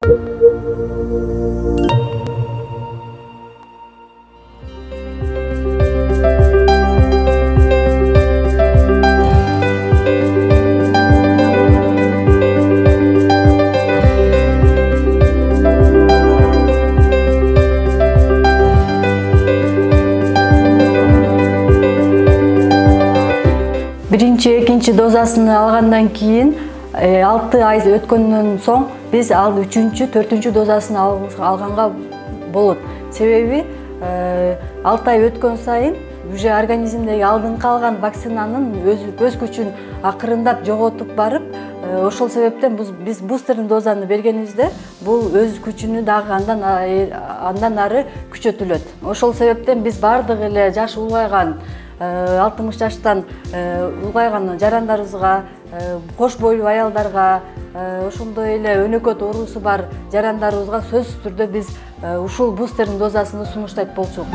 Birinchi, экинчи дозасын алгандан кийин 6 ай өткөндөн соң биз ал 3-чү, 4-чү дозасын алганга болот. Себеби 6 ай өткөн сайын уже организмдеги алдыңкы алган вакцинанын өз күчүн акырындап жоготуп барып, ошол себептен биз бустерный дозаны бергенибизде бул өз күчүнү дагы андан ары күчөтүлөт. Ошол себептен биз бардык эле жаш улгайган 60 жаштан улгайган жарандарыбызга, кош бойлуу аялдарга, ошондой эле өнөкөт оорусу бар жарандарыбызга сөзсүз түрдө биз ушул бустерный дозасын сунуштайт болчук.